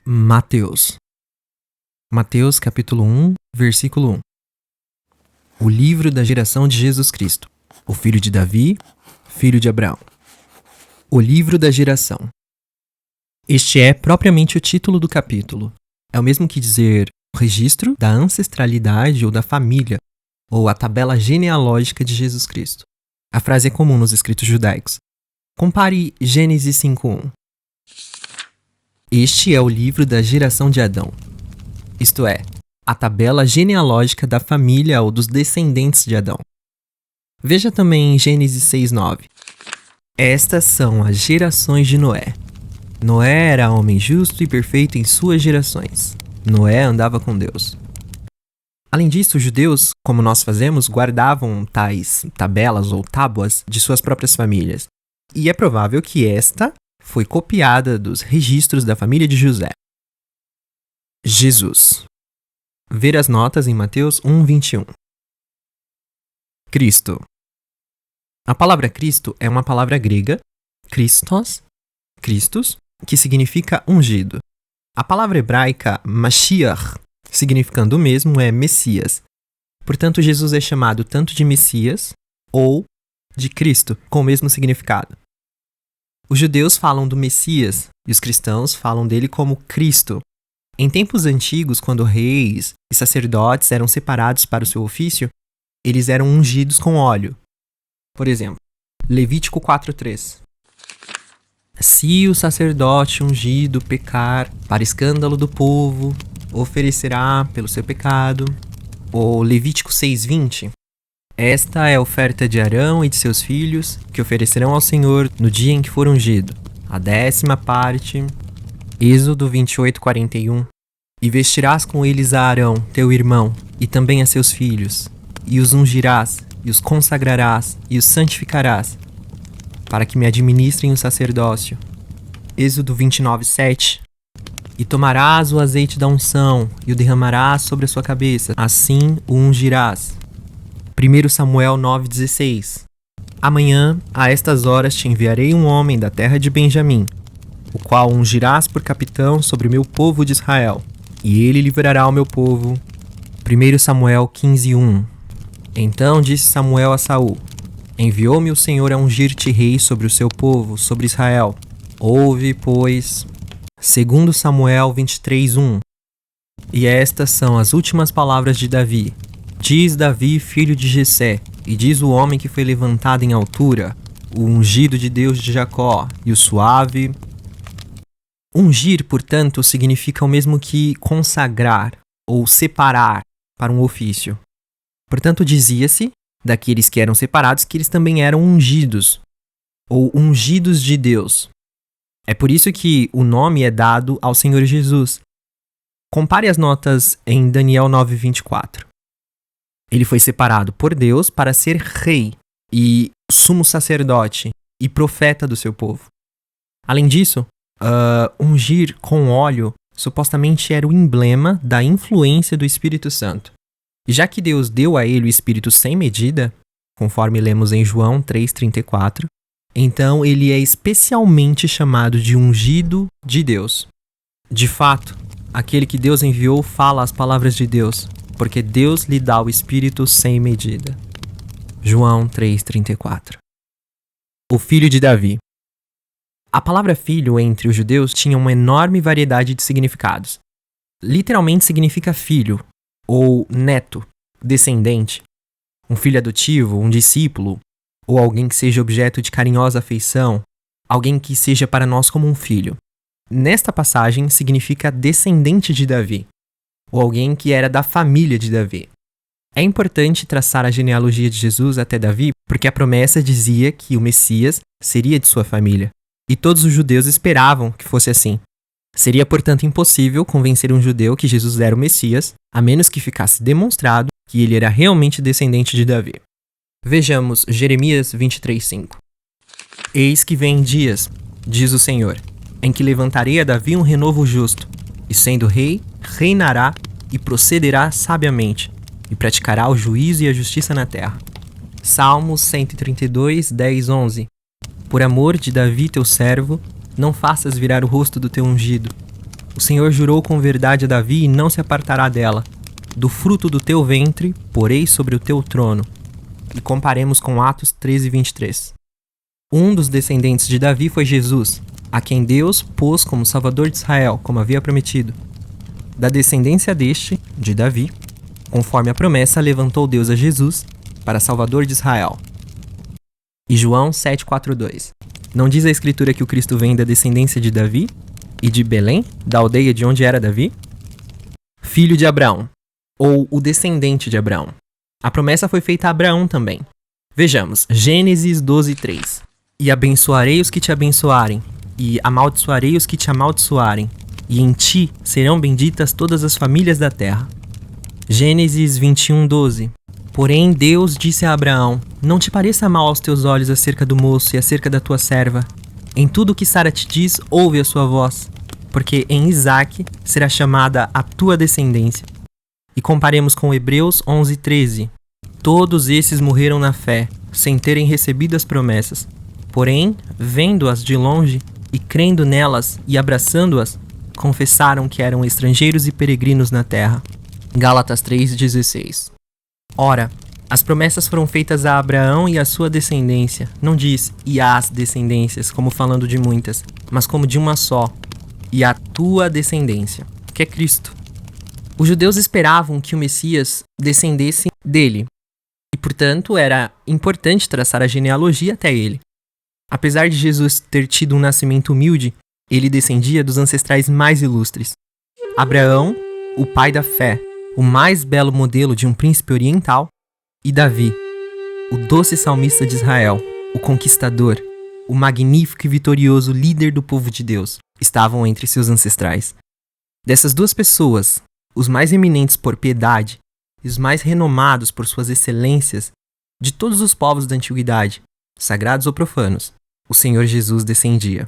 Mateus. Mateus capítulo 1, versículo 1. O livro da geração de Jesus Cristo, o filho de Davi, filho de Abraão. O livro da geração. Este é propriamente o título do capítulo. É o mesmo que dizer o registro da ancestralidade ou da família, ou a tabela genealógica de Jesus Cristo. A frase é comum nos escritos judaicos. Compare Gênesis 5:1. Este é o livro da geração de Adão, isto é, a tabela genealógica da família ou dos descendentes de Adão. Veja também Gênesis 6:9. Estas são as gerações de Noé. Noé era homem justo e perfeito em suas gerações. Noé andava com Deus. Além disso, os judeus, como nós fazemos, guardavam tais tabelas ou tábuas de suas próprias famílias. E é provável que esta foi copiada dos registros da família de José. Jesus. Ver as notas em Mateus 1:21. Cristo. A palavra Cristo é uma palavra grega, Christos, que significa ungido. A palavra hebraica Mashiach, significando o mesmo, é Messias. Portanto, Jesus é chamado tanto de Messias ou de Cristo, com o mesmo significado. Os judeus falam do Messias e os cristãos falam dele como Cristo. Em tempos antigos, quando reis e sacerdotes eram separados para o seu ofício, eles eram ungidos com óleo. Por exemplo, Levítico 4:3. Se o sacerdote ungido pecar para escândalo do povo, oferecerá pelo seu pecado. Ou Levítico 6:20. Esta é a oferta de Arão e de seus filhos, que oferecerão ao Senhor no dia em que for ungido. A 10ª parte. Êxodo 28:41. E vestirás com eles a Arão, teu irmão, e também a seus filhos, e os ungirás, e os consagrarás, e os santificarás, para que me administrem o sacerdócio. Êxodo 29:7. E tomarás o azeite da unção, e o derramarás sobre a sua cabeça, assim o ungirás. 1 Samuel 9:16. Amanhã, a estas horas, te enviarei um homem da terra de Benjamim, o qual ungirás por capitão sobre o meu povo de Israel, e ele livrará o meu povo. 1 Samuel 15:1. Então disse Samuel a Saul: Enviou-me o Senhor a ungir-te rei sobre o seu povo, sobre Israel. Ouve, pois. 2 Samuel 23:1. E estas são as últimas palavras de Davi. Diz Davi, filho de Jessé, e diz o homem que foi levantado em altura, o ungido de Deus de Jacó, e o suave. Ungir, portanto, significa o mesmo que consagrar ou separar para um ofício. Portanto, dizia-se daqueles que eram separados que eles também eram ungidos, ou ungidos de Deus. É por isso que o nome é dado ao Senhor Jesus. Compare as notas em Daniel 9:24. Ele foi separado por Deus para ser rei e sumo sacerdote e profeta do seu povo. Além disso, ungir com óleo supostamente era o emblema da influência do Espírito Santo. E já que Deus deu a ele o Espírito sem medida, conforme lemos em João 3:34, então ele é especialmente chamado de ungido de Deus. De fato, aquele que Deus enviou fala as palavras de Deus, porque Deus lhe dá o Espírito sem medida. João 3:34. O filho de Davi. A palavra filho entre os judeus tinha uma enorme variedade de significados. Literalmente significa filho, ou neto, descendente, um filho adotivo, um discípulo, ou alguém que seja objeto de carinhosa afeição, alguém que seja para nós como um filho. Nesta passagem significa descendente de Davi, ou alguém que era da família de Davi. É importante traçar a genealogia de Jesus até Davi, porque a promessa dizia que o Messias seria de sua família, e todos os judeus esperavam que fosse assim. Seria, portanto, impossível convencer um judeu que Jesus era o Messias, a menos que ficasse demonstrado que ele era realmente descendente de Davi. Vejamos Jeremias 23:5. Eis que vem dias, diz o Senhor, em que levantarei a Davi um renovo justo, e sendo rei, reinará e procederá sabiamente, e praticará o juízo e a justiça na terra. Salmos 132, 10, 11. Por amor de Davi teu servo, não faças virar o rosto do teu ungido. O Senhor jurou com verdade a Davi e não se apartará dela. Do fruto do teu ventre, porei sobre o teu trono. E comparemos com Atos 13:23. Um dos descendentes de Davi foi Jesus, a quem Deus pôs como Salvador de Israel, como havia prometido. Da descendência deste, de Davi, conforme a promessa, levantou Deus a Jesus para Salvador de Israel. E João 7:42. Não diz a Escritura que o Cristo vem da descendência de Davi e de Belém, da aldeia de onde era Davi? Filho de Abraão, ou o descendente de Abraão. A promessa foi feita a Abraão também. Vejamos, Gênesis 12:3. E abençoarei os que te abençoarem, e amaldiçoarei os que te amaldiçoarem, e em ti serão benditas todas as famílias da terra. Gênesis 21:12. Porém Deus disse a Abraão: não te pareça mal aos teus olhos acerca do moço e acerca da tua serva. Em tudo o que Sara te diz, ouve a sua voz, porque em Isaque será chamada a tua descendência. E comparemos com Hebreus 11:13. Todos esses morreram na fé, sem terem recebido as promessas. Porém, vendo-as de longe e crendo nelas e abraçando-as, confessaram que eram estrangeiros e peregrinos na terra. Gálatas 3:16. Ora, as promessas foram feitas a Abraão e à sua descendência. Não diz e às descendências, como falando de muitas, mas como de uma só, e a tua descendência, que é Cristo. Os judeus esperavam que o Messias descendesse dele, e portanto era importante traçar a genealogia até ele. Apesar de Jesus ter tido um nascimento humilde, ele descendia dos ancestrais mais ilustres. Abraão, o pai da fé, o mais belo modelo de um príncipe oriental, e Davi, o doce salmista de Israel, o conquistador, o magnífico e vitorioso líder do povo de Deus, estavam entre seus ancestrais. Dessas duas pessoas, os mais eminentes por piedade e os mais renomados por suas excelências, de todos os povos da antiguidade, sagrados ou profanos, o Senhor Jesus descendia.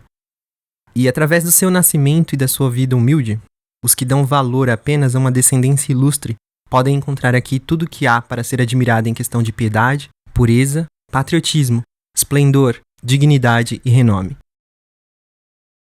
E através do seu nascimento e da sua vida humilde, os que dão valor apenas a uma descendência ilustre podem encontrar aqui tudo o que há para ser admirado em questão de piedade, pureza, patriotismo, esplendor, dignidade e renome.